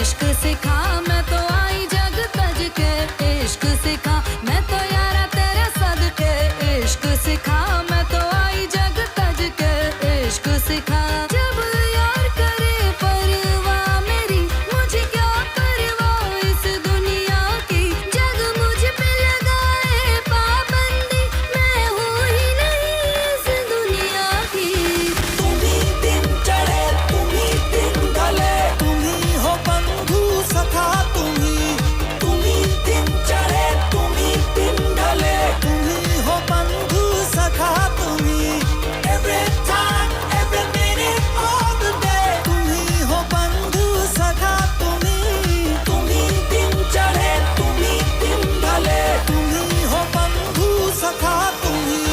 इश्क सिखा मैं तो आई जग तज के, इश्क सिखा मैं तो यारा तेरे सदके, इश्क सिखा मैं तो आई जग तज के, इश्क सिखा। जब यार करे परवाह मेरी, मुझे क्या परवाह इस दुनिया की, जग मुझ पे लगाए पाबंदी, मैं हूँ ही नहीं इस दुनिया की। तुम ही दिन चढ़े तुम ही दिन ढले, तुम ही हो बंधु सखा तुम ही दिन चढ़े तुम ही दिन ढले, तुम ही हो बंधु सखा तुम ही। Every time, every minute of the day, तुम ही हो बंधु सखा तुम ही दिन चढ़े तुम ही दिन ढले, तुम ही हो बंधु सखा तुम ही।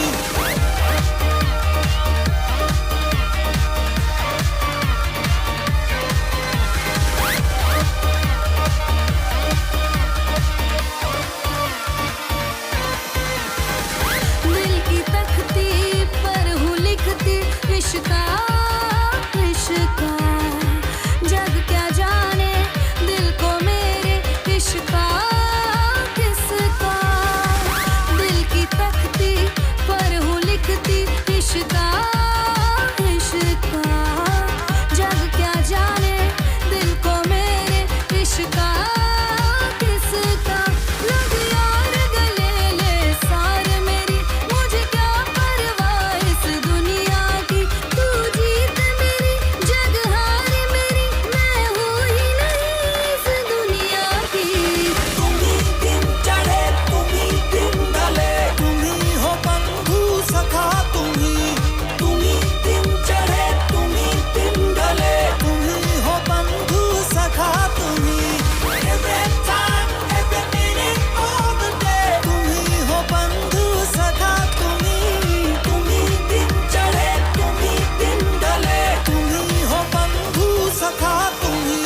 दिल की तख्ती पर हूँ लिखती इश्का, इश्का। जग क्या जाने दिल को मेरे इश्का किसका। दिल की तख्ती पर हूँ लिखती इश्का, इश्का। जग क्या जाने दिल को मेरे इश्का किसका। लग यार गले ले सार मेरी, मुझे क्या परवाह इस दुनिया की, तू जीत मेरी जग हार मेरी, मैं हूँ ही नहीं इस दुनिया की। तुम ही दिन चढ़े तुम ही दिन ढले, तुम ही हो बंधु सखा तुम ही दिन चढ़े तुम ही दिन ढले, तुम ही हो बंधु सखा तुम ही। Every time, every minute of the day, तुम ही हो बंधु सखा तुम ही दिन चढ़े तुम ही दिन ढले, तुम ही हो बंधु सखा तुम ही।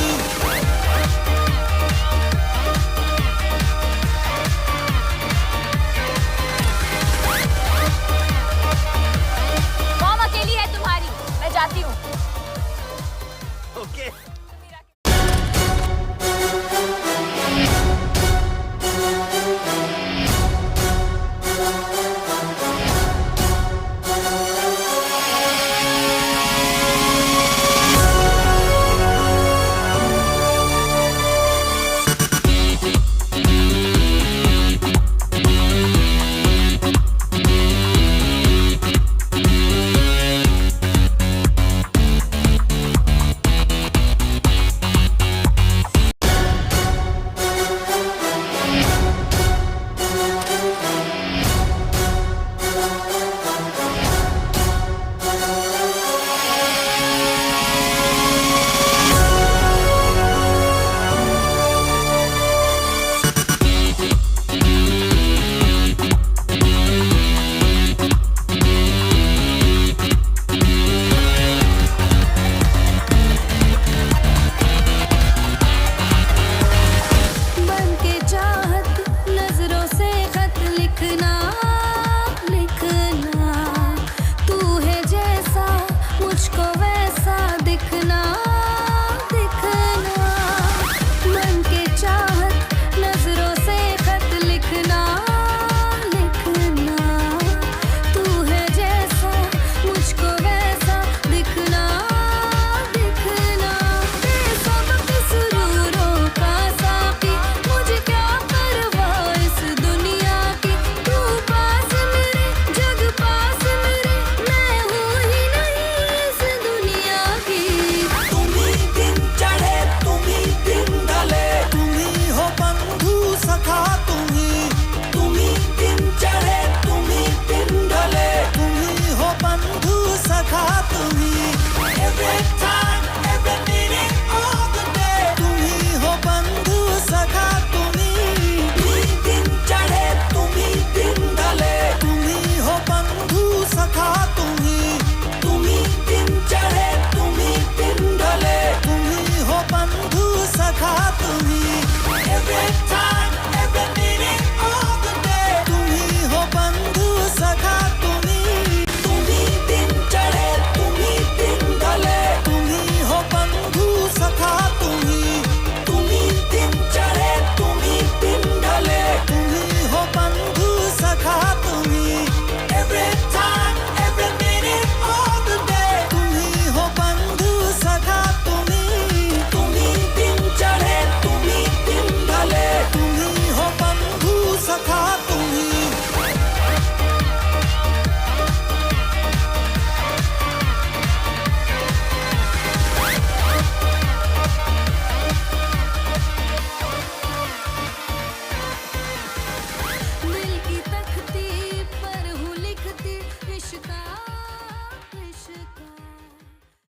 मॉम अकेली है तुम्हारी, मैं जाती हूँ। ओके बन के चाहत नजरों से खत लिखना, लिखना। तू है जैसा मुझको वैसा दिखना, दिखना। बन के चाहत नजरों से खत लिखना, लिखना। तू है जैसा मुझको वैसा दिखना, दिखना। बेसबक सुरूरों का साकी, मुझे क्या परवाह इस दुनिया की, तू पास मेरे जग पास मेरे, मैं हूँ ही नहीं इस दुनिया की। तुम ही दिन चढ़े तुम ही दिन ढले, तुम ही हो बंधु सखा तुम ही दिन चढ़े तुम ही दिन ढले, तुम ही हो बंधु सखा तुम ही।